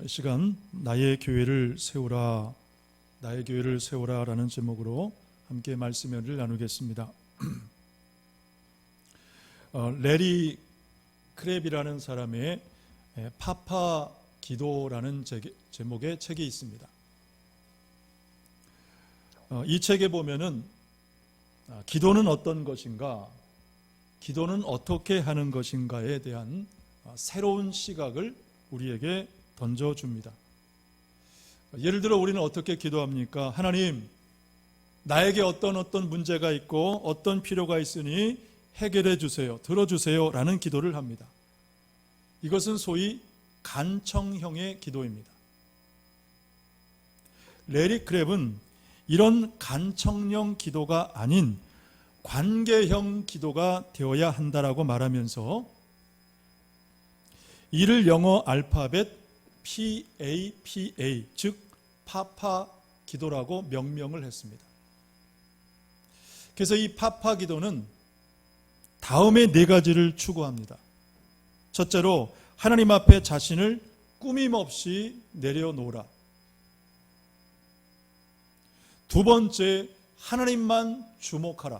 이 시간 나의 교회를 세우라, 나의 교회를 세우라라는 제목으로 함께 말씀을 나누겠습니다. 레리 크랩이라는 사람의 파파 기도라는 제목의 책이 있습니다. 이 책에 보면은 기도는 어떤 것인가, 기도는 어떻게 하는 것인가에 대한 새로운 시각을 우리에게 던져줍니다. 예를 들어 우리는 어떻게 기도합니까? 하나님, 나에게 어떤 문제가 있고 어떤 필요가 있으니 해결해 주세요, 들어주세요 라는 기도를 합니다. 이것은 소위 간청형의 기도입니다. 레리 크랩은 이런 간청형 기도가 아닌 관계형 기도가 되어야 한다라고 말하면서 이를 영어 알파벳 PAPA, 즉 파파 기도라고 명명을 했습니다. 그래서 이 파파 기도는 다음의 네 가지를 추구합니다. 첫째로 하나님 앞에 자신을 꾸밈없이 내려놓으라. 두 번째, 하나님만 주목하라.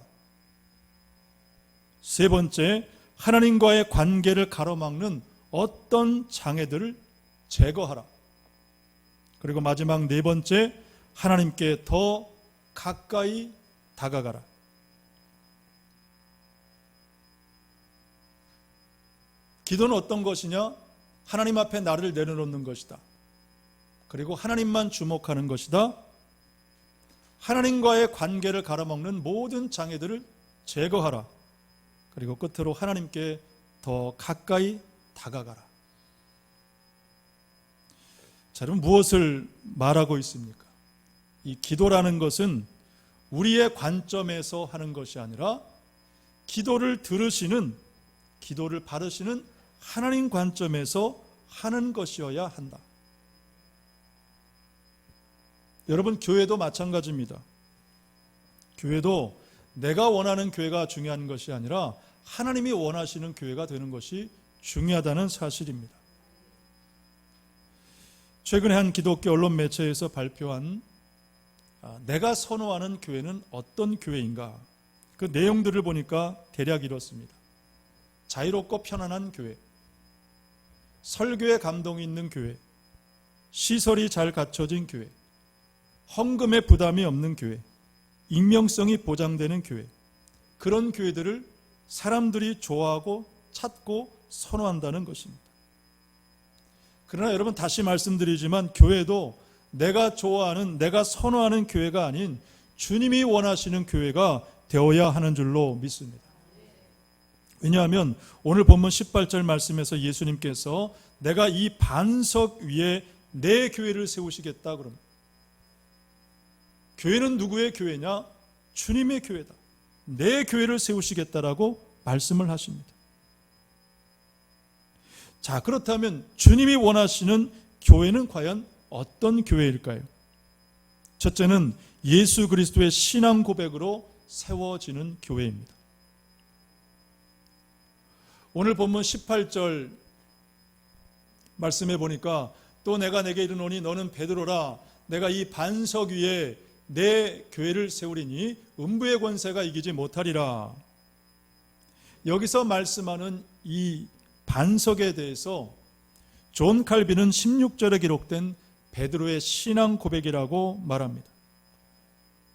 세 번째, 하나님과의 관계를 가로막는 어떤 장애들을 제거하라. 그리고 마지막 네 번째, 하나님께 더 가까이 다가가라. 기도는 어떤 것이냐? 하나님 앞에 나를 내려놓는 것이다. 그리고 하나님만 주목하는 것이다. 하나님과의 관계를 가로막는 모든 장애들을 제거하라. 그리고 끝으로 하나님께 더 가까이 다가가라. 자, 여러분 무엇을 말하고 있습니까? 이 기도라는 것은 우리의 관점에서 하는 것이 아니라 기도를 들으시는, 기도를 바르시는 하나님 관점에서 하는 것이어야 한다. 여러분, 교회도 마찬가지입니다. 교회도 내가 원하는 교회가 중요한 것이 아니라 하나님이 원하시는 교회가 되는 것이 중요하다는 사실입니다. 최근에 한 기독교 언론 매체에서 발표한 내가 선호하는 교회는 어떤 교회인가, 그 내용들을 보니까 대략 이렇습니다. 자유롭고 편안한 교회, 설교에 감동이 있는 교회, 시설이 잘 갖춰진 교회, 헌금에 부담이 없는 교회, 익명성이 보장되는 교회, 그런 교회들을 사람들이 좋아하고 찾고 선호한다는 것입니다. 그러나 여러분, 다시 말씀드리지만 교회도 내가 좋아하는, 내가 선호하는 교회가 아닌 주님이 원하시는 교회가 되어야 하는 줄로 믿습니다. 왜냐하면 오늘 본문 18절 말씀에서 예수님께서 내가 이 반석 위에 내 교회를 세우시겠다 그럽니다. 교회는 누구의 교회냐? 주님의 교회다. 내 교회를 세우시겠다라고 말씀을 하십니다. 자, 그렇다면 주님이 원하시는 교회는 과연 어떤 교회일까요? 첫째는 예수 그리스도의 신앙 고백으로 세워지는 교회입니다. 오늘 본문 18절 말씀해 보니까 또 내가 내게 이르노니 너는 베드로라, 내가 이 반석 위에 내 교회를 세우리니 음부의 권세가 이기지 못하리라. 여기서 말씀하는 이 반석에 대해서 존 칼빈은 16절에 기록된 베드로의 신앙 고백이라고 말합니다.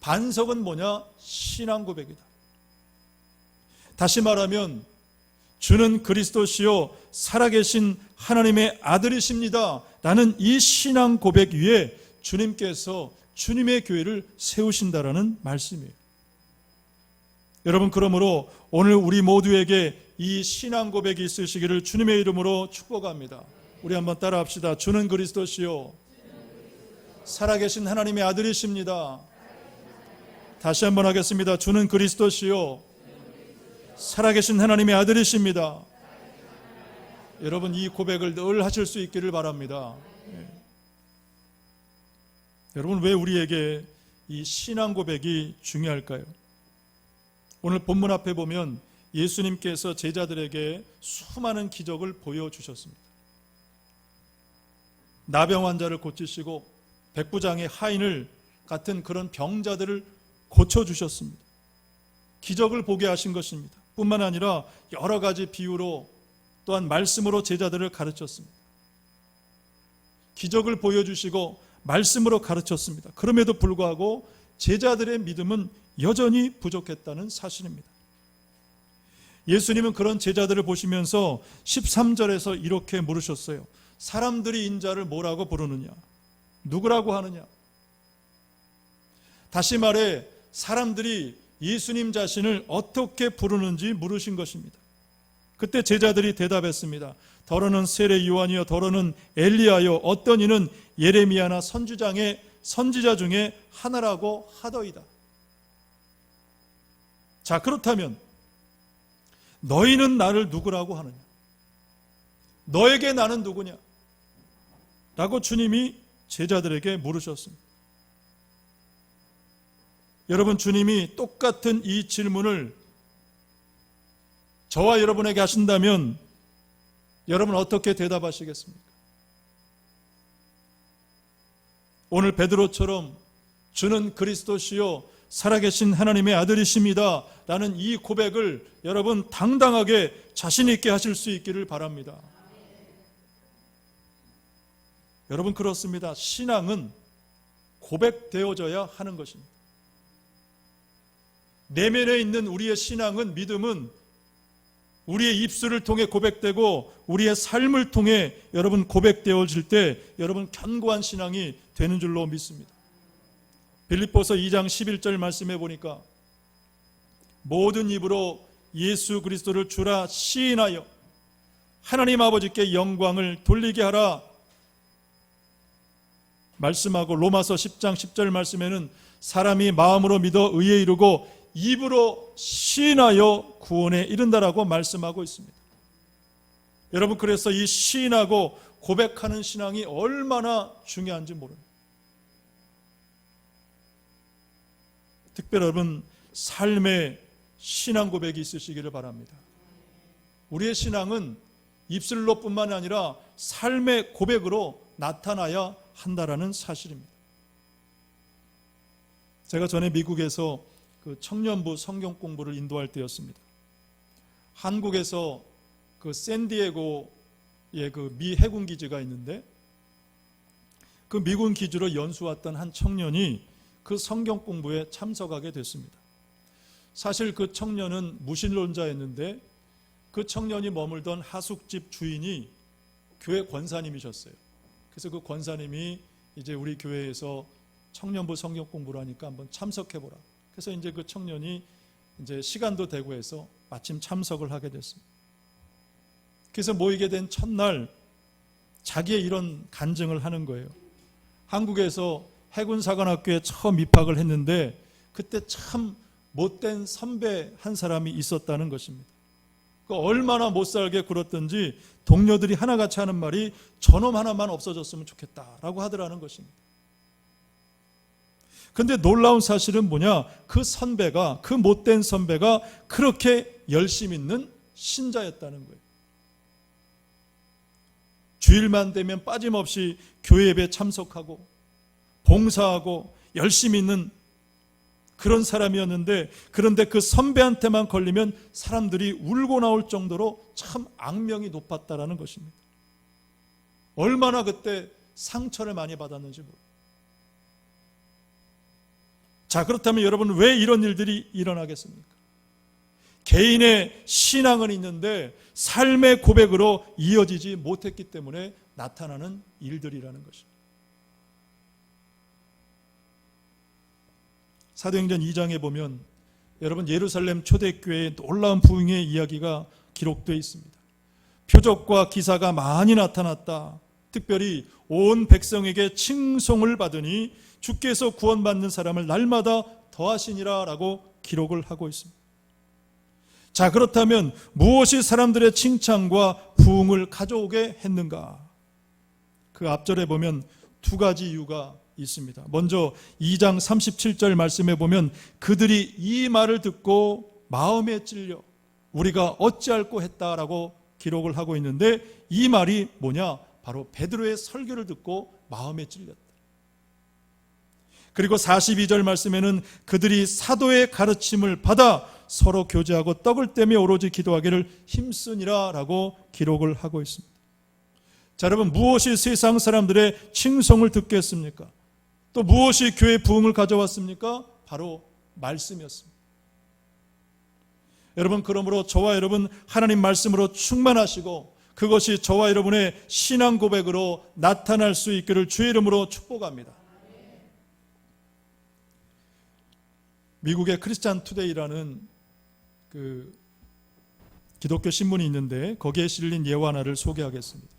반석은 뭐냐? 신앙 고백이다. 다시 말하면 주는 그리스도시요 살아계신 하나님의 아들이십니다 라는 이 신앙 고백 위에 주님께서 주님의 교회를 세우신다라는 말씀이에요. 여러분, 그러므로 오늘 우리 모두에게 이 신앙 고백이 있으시기를 주님의 이름으로 축복합니다. 우리 한번 따라합시다. 주는 그리스도시요 살아계신 하나님의 아들이십니다. 다시 한번 하겠습니다. 주는 그리스도시요 살아계신 하나님의 아들이십니다. 여러분, 이 고백을 늘 하실 수 있기를 바랍니다. 여러분, 왜 우리에게 이 신앙 고백이 중요할까요? 오늘 본문 앞에 보면 예수님께서 제자들에게 수많은 기적을 보여주셨습니다. 나병 환자를 고치시고 백부장의 하인을 같은 그런 병자들을 고쳐주셨습니다. 기적을 보게 하신 것입니다. 뿐만 아니라 여러 가지 비유로 또한 말씀으로 제자들을 가르쳤습니다. 기적을 보여주시고 말씀으로 가르쳤습니다. 그럼에도 불구하고 제자들의 믿음은 여전히 부족했다는 사실입니다. 예수님은 그런 제자들을 보시면서 13절에서 이렇게 물으셨어요. 사람들이 인자를 뭐라고 부르느냐? 누구라고 하느냐? 다시 말해 사람들이 예수님 자신을 어떻게 부르는지 물으신 것입니다. 그때 제자들이 대답했습니다. 더러는 세례 요한이요 더러는 엘리야요 어떤 이는 예레미야나 선지자 중에 하나라고 하더이다. 자, 그렇다면 너희는 나를 누구라고 하느냐? 너에게 나는 누구냐? 라고 주님이 제자들에게 물으셨습니다. 여러분, 주님이 똑같은 이 질문을 저와 여러분에게 하신다면 여러분 어떻게 대답하시겠습니까? 오늘 베드로처럼 주는 그리스도시요 살아계신 하나님의 아들이십니다 라는 이 고백을 여러분 당당하게 자신 있게 하실 수 있기를 바랍니다. 여러분, 그렇습니다. 신앙은 고백되어져야 하는 것입니다. 내면에 있는 우리의 신앙은, 믿음은 우리의 입술을 통해 고백되고 우리의 삶을 통해 여러분 고백되어질 때 여러분 견고한 신앙이 되는 줄로 믿습니다. 빌립보서 2장 11절 말씀해 보니까 모든 입으로 예수 그리스도를 주라 시인하여 하나님 아버지께 영광을 돌리게 하라 말씀하고, 로마서 10장 10절 말씀에는 사람이 마음으로 믿어 의에 이르고 입으로 시인하여 구원에 이른다라고 말씀하고 있습니다. 여러분, 그래서 이 시인하고 고백하는 신앙이 얼마나 중요한지 모릅니다. 특별히 여러분 삶의 신앙 고백이 있으시기를 바랍니다. 우리의 신앙은 입술로 뿐만 아니라 삶의 고백으로 나타나야 한다라는 사실입니다. 제가 전에 미국에서 그 청년부 성경 공부를 인도할 때였습니다. 한국에서 그 샌디에고의 그 미 해군 기지가 있는데 그 미군 기지로 연수 왔던 한 청년이 그 성경 공부에 참석하게 됐습니다. 사실 그 청년은 무신론자였는데 그 청년이 머물던 하숙집 주인이 교회 권사님이셨어요. 그래서 그 권사님이 이제 우리 교회에서 청년부 성경 공부를 하니까 한번 참석해보라. 그래서 이제 그 청년이 이제 시간도 되고 해서 마침 참석을 하게 됐습니다. 그래서 모이게 된 첫날 자기의 이런 간증을 하는 거예요. 한국에서 해군사관학교에 처음 입학을 했는데 그때 참 못된 선배 한 사람이 있었다는 것입니다. 얼마나 못살게 굴었던지 동료들이 하나같이 하는 말이 저놈 하나만 없어졌으면 좋겠다라고 하더라는 것입니다. 그런데 놀라운 사실은 뭐냐? 그 선배가, 그 못된 선배가 그렇게 열심 있는 신자였다는 거예요. 주일만 되면 빠짐없이 교회 예배에 참석하고 봉사하고 열심히 있는 그런 사람이었는데, 그런데 그 선배한테만 걸리면 사람들이 울고 나올 정도로 참 악명이 높았다라는 것입니다. 얼마나 그때 상처를 많이 받았는지 모릅니다. 자, 그렇다면 여러분 왜 이런 일들이 일어나겠습니까? 개인의 신앙은 있는데 삶의 고백으로 이어지지 못했기 때문에 나타나는 일들이라는 것입니다. 사도행전 2장에 보면 여러분 예루살렘 초대교회의 놀라운 부흥의 이야기가 기록되어 있습니다. 표적과 기사가 많이 나타났다. 특별히 온 백성에게 칭송을 받으니 주께서 구원받는 사람을 날마다 더하시니라 라고 기록을 하고 있습니다. 자, 그렇다면 무엇이 사람들의 칭찬과 부흥을 가져오게 했는가? 그 앞절에 보면 두 가지 이유가 있습니다. 먼저 2장 37절 말씀에 보면 그들이 이 말을 듣고 마음에 찔려 우리가 어찌할꼬 했다라고 기록을 하고 있는데 이 말이 뭐냐? 바로 베드로의 설교를 듣고 마음에 찔렸다. 그리고 42절 말씀에는 그들이 사도의 가르침을 받아 서로 교제하고 떡을 떼며 오로지 기도하기를 힘쓰니라 라고 기록을 하고 있습니다. 자, 여러분, 무엇이 세상 사람들의 칭송을 듣게 했습니까? 또 무엇이 교회 부흥을 가져왔습니까? 바로 말씀이었습니다. 여러분, 그러므로 저와 여러분 하나님 말씀으로 충만하시고 그것이 저와 여러분의 신앙 고백으로 나타날 수 있기를 주의 이름으로 축복합니다. 미국의 크리스찬 투데이라는 그 기독교 신문이 있는데 거기에 실린 예화 하나를 소개하겠습니다.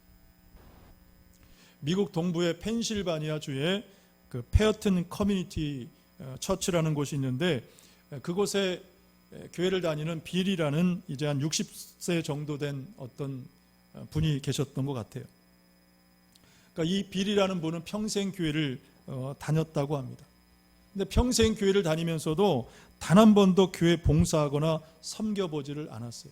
미국 동부의 펜실바니아 주의 그 페어튼 커뮤니티 처치라는 곳이 있는데 그곳에 교회를 다니는 빌이라는 이제 한 60세 정도 된 어떤 분이 계셨던 것 같아요. 그러니까 이 빌이라는 분은 평생 교회를 다녔다고 합니다. 근데 평생 교회를 다니면서도 단 한 번도 교회 봉사하거나 섬겨보지를 않았어요.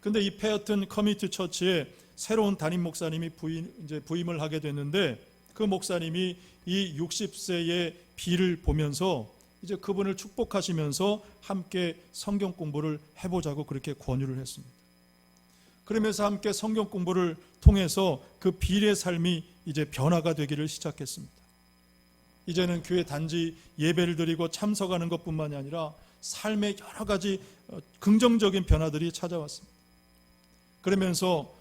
근데 이 페어튼 커뮤니티 처치에 새로운 담임 목사님이 부임을 하게 됐는데 그 목사님이 이 60세의 빌을 보면서 이제 그분을 축복하시면서 함께 성경 공부를 해보자고 그렇게 권유를 했습니다. 그러면서 함께 성경 공부를 통해서 그 빌의 삶이 이제 변화가 되기를 시작했습니다. 이제는 교회 단지 예배를 드리고 참석하는 것뿐만이 아니라 삶의 여러 가지 긍정적인 변화들이 찾아왔습니다. 그러면서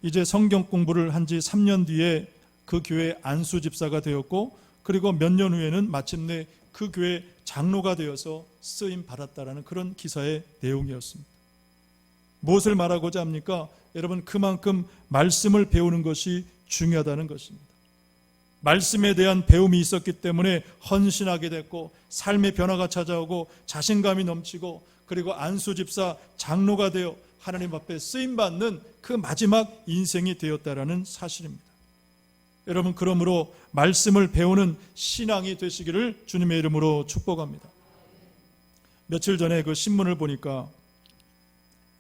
이제 성경 공부를 한 지 3년 뒤에 그 교회 안수 집사가 되었고 그리고 몇 년 후에는 마침내 그 교회 장로가 되어서 쓰임 받았다라는 그런 기사의 내용이었습니다. 무엇을 말하고자 합니까? 여러분, 그만큼 말씀을 배우는 것이 중요하다는 것입니다. 말씀에 대한 배움이 있었기 때문에 헌신하게 됐고 삶의 변화가 찾아오고 자신감이 넘치고 그리고 안수 집사 장로가 되어 하나님 앞에 쓰임받는 그 마지막 인생이 되었다라는 사실입니다. 여러분, 그러므로 말씀을 배우는 신앙이 되시기를 주님의 이름으로 축복합니다. 며칠 전에 그 신문을 보니까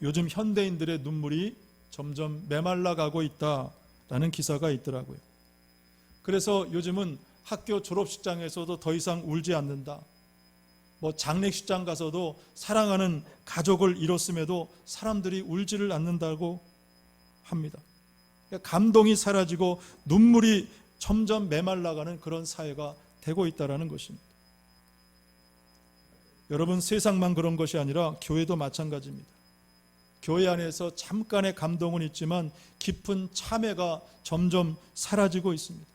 요즘 현대인들의 눈물이 점점 메말라가고 있다라는 기사가 있더라고요. 그래서 요즘은 학교 졸업식장에서도 더 이상 울지 않는다. 장례식장 가서도 사랑하는 가족을 잃었음에도 사람들이 울지를 않는다고 합니다. 감동이 사라지고 눈물이 점점 메말라가는 그런 사회가 되고 있다는 것입니다. 여러분, 세상만 그런 것이 아니라 교회도 마찬가지입니다. 교회 안에서 잠깐의 감동은 있지만 깊은 참회가 점점 사라지고 있습니다.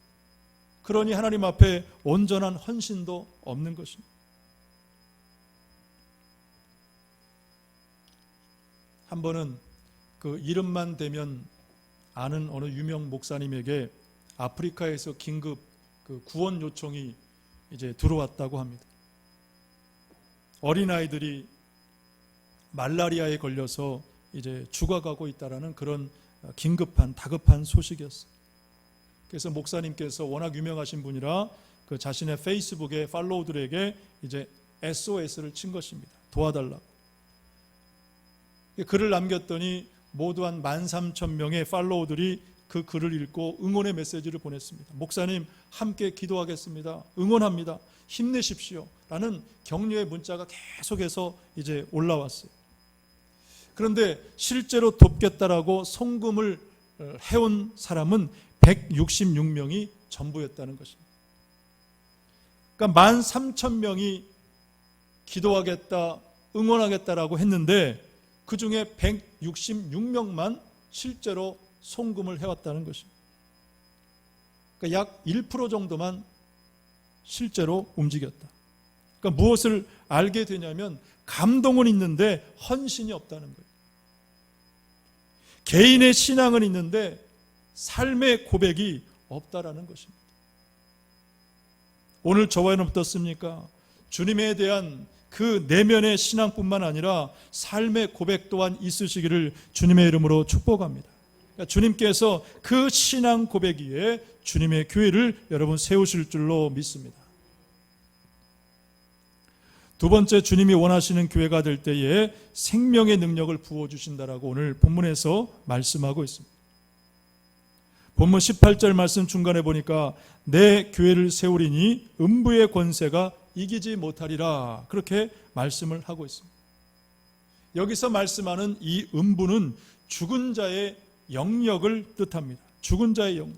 그러니 하나님 앞에 온전한 헌신도 없는 것입니다. 한 번은 그 이름만 대면 아는 어느 유명 목사님에게 아프리카에서 긴급 그 구원 요청이 이제 들어왔다고 합니다. 어린아이들이 말라리아에 걸려서 이제 죽어가고 있다라는 그런 긴급한 다급한 소식이었어요. 그래서 목사님께서 워낙 유명하신 분이라 그 자신의 페이스북에 팔로우들에게 이제 SOS를 친 것입니다. 도와달라고. 글을 남겼더니 모두 한 13,000명의 팔로우들이 그 글을 읽고 응원의 메시지를 보냈습니다. 목사님, 함께 기도하겠습니다. 응원합니다. 힘내십시오. 라는 격려의 문자가 계속해서 이제 올라왔어요. 그런데 실제로 돕겠다라고 송금을 해온 사람은 166명이 전부였다는 것입니다. 그러니까 13,000명이 기도하겠다, 응원하겠다라고 했는데 그 중에 166명만 실제로 송금을 해왔다는 것입니다. 그러니까 약 1% 정도만 실제로 움직였다. 그러니까 무엇을 알게 되냐면 감동은 있는데 헌신이 없다는 거예요. 개인의 신앙은 있는데 삶의 고백이 없다라는 것입니다. 오늘 저와는 어떻습니까? 주님에 대한 그 내면의 신앙뿐만 아니라 삶의 고백 또한 있으시기를 주님의 이름으로 축복합니다. 그러니까 주님께서 그 신앙 고백 위에 주님의 교회를 여러분 세우실 줄로 믿습니다. 두 번째, 주님이 원하시는 교회가 될 때에 생명의 능력을 부어주신다라고 오늘 본문에서 말씀하고 있습니다. 본문 18절 말씀 중간에 보니까 내 교회를 세우리니 음부의 권세가 이기지 못하리라, 그렇게 말씀을 하고 있습니다. 여기서 말씀하는 이 음부는 죽은 자의 영역을 뜻합니다. 죽은 자의 영역.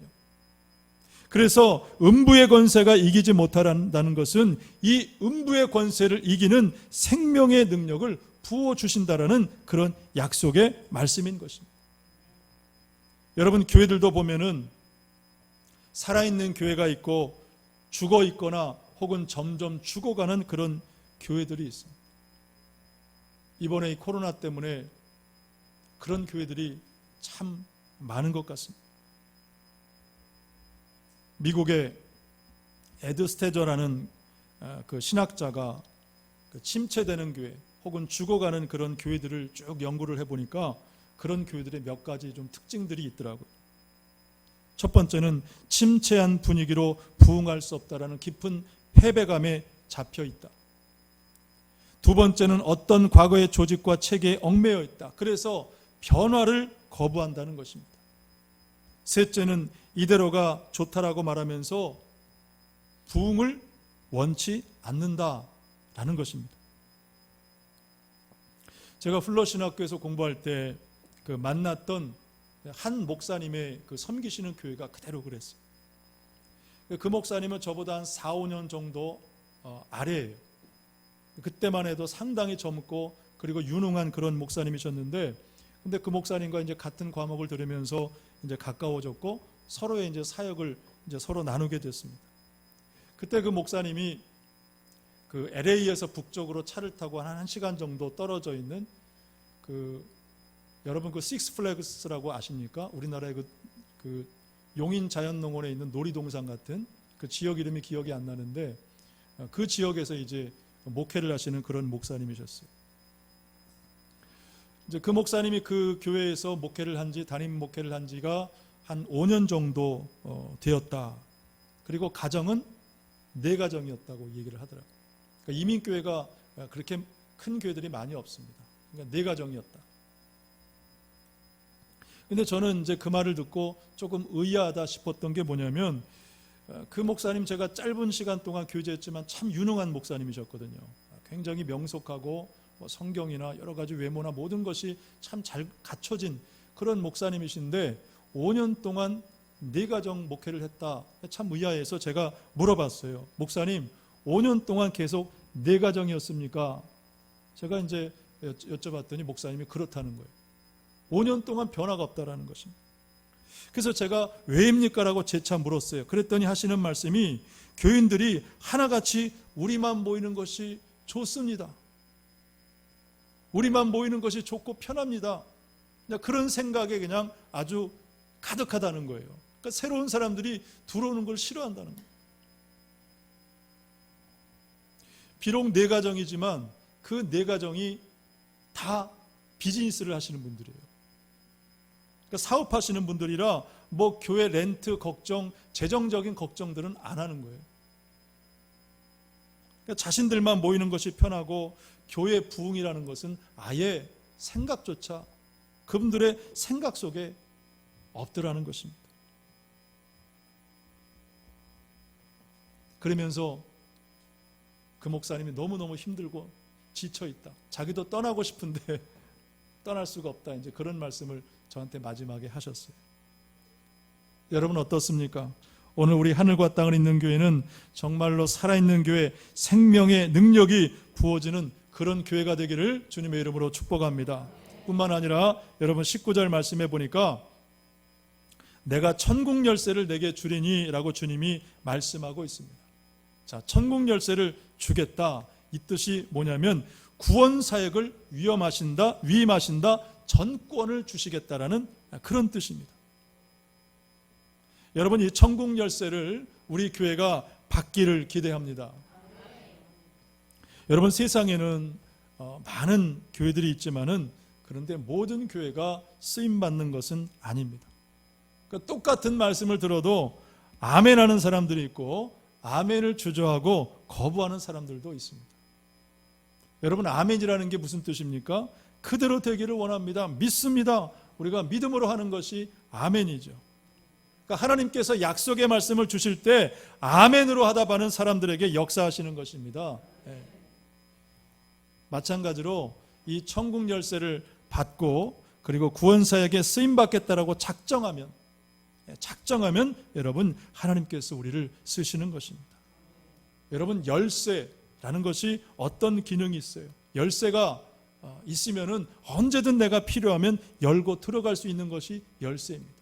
그래서 음부의 권세가 이기지 못한다는 것은 이 음부의 권세를 이기는 생명의 능력을 부어주신다라는 그런 약속의 말씀인 것입니다. 여러분, 교회들도 보면은 살아있는 교회가 있고 죽어 있거나 혹은 점점 죽어가는 그런 교회들이 있습니다. 이번에 이 코로나 때문에 그런 교회들이 참 많은 것 같습니다. 미국의 에드 스테저라는 그 신학자가 그 침체되는 교회 혹은 죽어가는 그런 교회들을 쭉 연구를 해보니까 그런 교회들의 몇 가지 좀 특징들이 있더라고요. 첫 번째는 침체한 분위기로 부흥할 수 없다라는 깊은 패배감에 잡혀 있다. 두 번째는 어떤 과거의 조직과 체계에 얽매여 있다. 그래서 변화를 거부한다는 것입니다. 셋째는 이대로가 좋다라고 말하면서 부흥을 원치 않는다라는 것입니다. 제가 플러신학교에서 공부할 때 그 만났던 한 목사님의 그 섬기시는 교회가 그대로 그랬어요. 그 목사님은 저보다 한 4, 5년 정도 아래예요. 그때만 해도 상당히 젊고 그리고 유능한 그런 목사님이셨는데, 근데 그 목사님과 이제 같은 과목을 들으면서 이제 가까워졌고 서로의 이제 사역을 이제 서로 나누게 됐습니다. 그때 그 목사님이 그 LA에서 북쪽으로 차를 타고 한 1시간 정도 떨어져 있는 여러분 그 식스 플래그스라고 아십니까? 우리나라의 그 용인 자연농원에 있는 놀이동산 같은 그 지역 이름이 기억이 안 나는데, 그 지역에서 이제 목회를 하시는 그런 목사님이셨어요. 이제 그 목사님이 그 교회에서 담임 목회를 한 지가 한 5년 정도 되었다. 그리고 가정은 4가정이었다고 얘기를 하더라고요. 그러니까 이민교회가 그렇게 큰 교회들이 많이 없습니다. 그러니까 4가정이었다. 근데 저는 이제 그 말을 듣고 조금 의아하다 싶었던 게 뭐냐면, 그 목사님 제가 짧은 시간 동안 교제했지만 참 유능한 목사님이셨거든요. 굉장히 명석하고 성경이나 여러 가지 외모나 모든 것이 참 잘 갖춰진 그런 목사님이신데 5년 동안 4가정 목회를 했다. 참 의아해서 제가 물어봤어요. 목사님, 5년 동안 계속 4가정이었습니까? 제가 이제 여쭤봤더니 목사님이 그렇다는 거예요. 5년 동안 변화가 없다라는 것입니다. 그래서 제가 왜입니까? 라고 재차 물었어요. 그랬더니 하시는 말씀이, 교인들이 하나같이 우리만 모이는 것이 좋습니다. 우리만 모이는 것이 좋고 편합니다. 그런 생각에 그냥 아주 가득하다는 거예요. 그러니까 새로운 사람들이 들어오는 걸 싫어한다는 거예요. 비록 4가정이지만 그 4가정이 다 비즈니스를 하시는 분들이에요. 그러니까 사업하시는 분들이라 뭐 교회 렌트 걱정, 재정적인 걱정들은 안 하는 거예요. 그러니까 자신들만 모이는 것이 편하고 교회 부흥이라는 것은 아예 생각조차 그분들의 생각 속에 없더라는 것입니다. 그러면서 그 목사님이 너무너무 힘들고 지쳐있다. 자기도 떠나고 싶은데 떠날 수가 없다. 이제 그런 말씀을 저한테 마지막에 하셨어요. 여러분 어떻습니까? 오늘 우리 하늘과 땅을 잇는 교회는 정말로 살아있는 교회, 생명의 능력이 부어지는 그런 교회가 되기를 주님의 이름으로 축복합니다. 뿐만 아니라 여러분 19절 말씀해 보니까 내가 천국 열쇠를 내게 주리니 라고 주님이 말씀하고 있습니다. 자, 천국 열쇠를 주겠다. 이 뜻이 뭐냐면 구원 사역을 위임하신다, 전권을 주시겠다라는 그런 뜻입니다. 여러분, 이 천국 열쇠를 우리 교회가 받기를 기대합니다. 여러분, 세상에는 많은 교회들이 있지만은 그런데 모든 교회가 쓰임 받는 것은 아닙니다. 그러니까 똑같은 말씀을 들어도 아멘하는 사람들이 있고 아멘을 주저하고 거부하는 사람들도 있습니다. 여러분, 아멘이라는 게 무슨 뜻입니까? 그대로 되기를 원합니다. 믿습니다. 우리가 믿음으로 하는 것이 아멘이죠. 그러니까 하나님께서 약속의 말씀을 주실 때 아멘으로 하답하는 사람들에게 역사하시는 것입니다. 마찬가지로 이 천국 열쇠를 받고 그리고 구원사에게 쓰임받겠다라고 작정하면 여러분 하나님께서 우리를 쓰시는 것입니다. 여러분 열쇠라는 것이 어떤 기능이 있어요? 열쇠가 있으면은 언제든 내가 필요하면 열고 들어갈 수 있는 것이 열쇠입니다.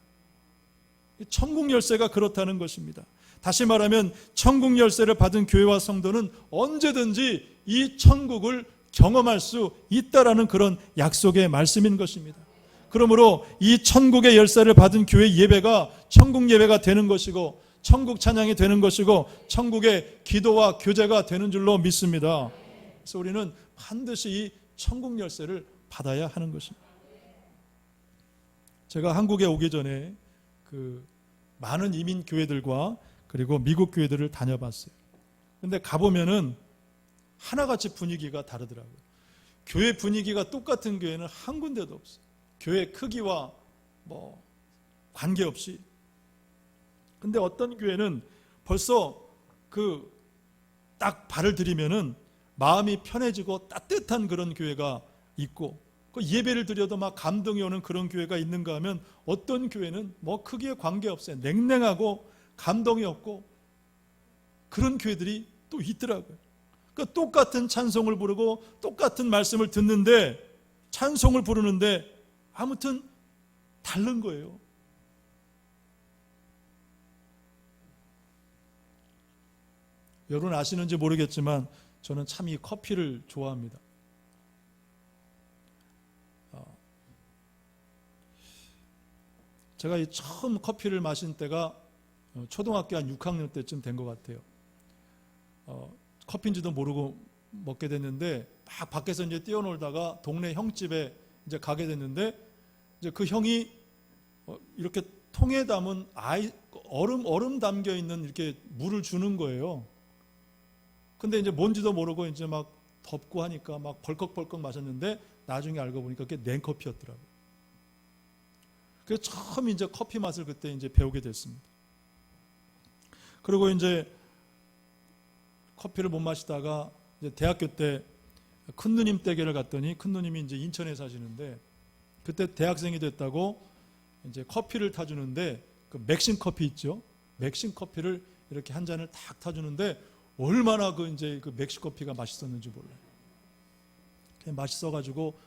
천국 열쇠가 그렇다는 것입니다. 다시 말하면 천국 열쇠를 받은 교회와 성도는 언제든지 이 천국을 경험할 수 있다라는 그런 약속의 말씀인 것입니다. 그러므로 이 천국의 열쇠를 받은 교회 예배가 천국 예배가 되는 것이고 천국 찬양이 되는 것이고 천국의 기도와 교제가 되는 줄로 믿습니다. 그래서 우리는 반드시 이 천국 열쇠를 받아야 하는 것입니다. 제가 한국에 오기 전에 많은 이민 교회들과 그리고 미국 교회들을 다녀봤어요. 근데 가보면은 하나같이 분위기가 다르더라고요. 교회 분위기가 똑같은 교회는 한 군데도 없어요. 교회 크기와 관계없이. 근데 어떤 교회는 벌써 딱 발을 들이면은 마음이 편해지고 따뜻한 그런 교회가 있고, 예배를 드려도 막 감동이 오는 그런 교회가 있는가 하면 어떤 교회는 크기에 관계없어요. 냉랭하고 감동이 없고 그런 교회들이 또 있더라고요. 그러니까 똑같은 찬송을 부르고 똑같은 말씀을 듣는데 찬송을 부르는데 아무튼 다른 거예요. 여러분 아시는지 모르겠지만 저는 참 이 커피를 좋아합니다. 제가 이 처음 커피를 마신 때가 초등학교 한 6학년 때쯤 된 것 같아요. 커피인지도 모르고 먹게 됐는데 막 밖에서 이제 뛰어놀다가 동네 형집에 이제 가게 됐는데 이제 그 형이 이렇게 통에 담은 얼음 담겨 있는 이렇게 물을 주는 거예요. 근데 이제 뭔지도 모르고 이제 막 덥고 하니까 막 벌컥벌컥 마셨는데 나중에 알고 보니까 그게 냉커피였더라고요. 그래서 처음 이제 커피 맛을 그때 이제 배우게 됐습니다. 그리고 이제 커피를 못 마시다가 이제 대학교 때 큰 누님 댁에를 갔더니 큰 누님이 이제 인천에 사시는데 그때 대학생이 됐다고 이제 커피를 타주는데 그 맥심 커피 있죠? 맥심 커피를 이렇게 한 잔을 탁 타주는데 얼마나 그 맥심 커피가 맛있었는지 몰라요. 그냥 맛있어가지고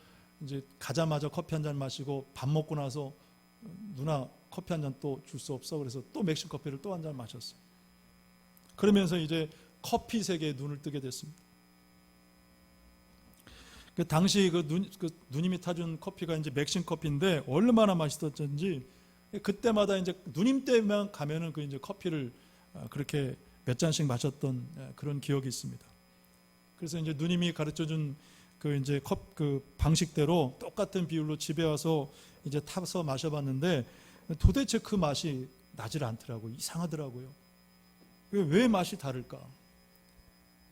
이제 가자마자 커피 한 잔 마시고 밥 먹고 나서 누나 커피 한 잔 또 줄 수 없어? 그래서 또 맥심 커피를 또 한 잔 마셨어요. 그러면서 이제 커피 세계에 눈을 뜨게 됐습니다. 당시 누님이 타준 커피가 이제 맥심 커피인데 얼마나 맛있었던지 그때마다 이제 누님 때만 가면은 이제 커피를 그렇게 몇 잔씩 마셨던 그런 기억이 있습니다. 그래서 이제 누님이 가르쳐준 이제 방식대로 똑같은 비율로 집에 와서 이제 타서 마셔봤는데 도대체 그 맛이 나질 않더라고요. 이상하더라고요. 왜 맛이 다를까?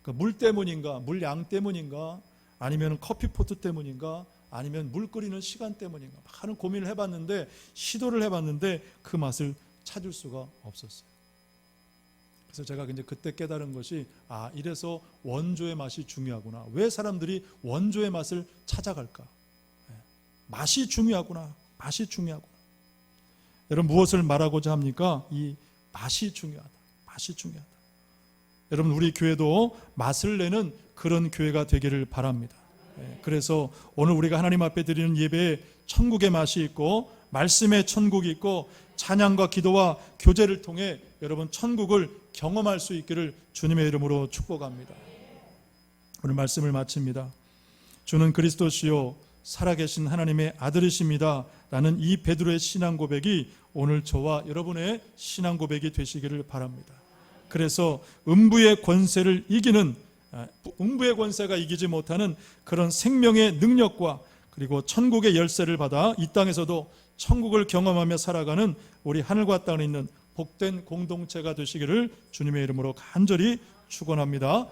물 때문인가? 물양 때문인가? 아니면 커피포트 때문인가? 아니면 물 끓이는 시간 때문인가? 많은 고민을 해봤는데 시도를 해봤는데 그 맛을 찾을 수가 없었어요. 그래서 제가 이제 그때 깨달은 것이 이래서 원조의 맛이 중요하구나. 왜 사람들이 원조의 맛을 찾아갈까? 맛이 중요하구나. 맛이 중요하구나. 여러분 무엇을 말하고자 합니까? 이 맛이 중요하다. 맛이 중요하다. 여러분 우리 교회도 맛을 내는 그런 교회가 되기를 바랍니다. 그래서 오늘 우리가 하나님 앞에 드리는 예배에 천국의 맛이 있고 말씀의 천국이 있고 찬양과 기도와 교제를 통해 여러분 천국을 경험할 수 있기를 주님의 이름으로 축복합니다. 오늘 말씀을 마칩니다. 주는 그리스도시요 살아계신 하나님의 아들이십니다 라는 이 베드로의 신앙 고백이 오늘 저와 여러분의 신앙 고백이 되시기를 바랍니다. 그래서 음부의 권세를 이기는 음부의 권세가 이기지 못하는 그런 생명의 능력과 그리고 천국의 열쇠를 받아 이 땅에서도 천국을 경험하며 살아가는 우리 하늘과 땅에 있는 복된 공동체가 되시기를 주님의 이름으로 간절히 축원합니다.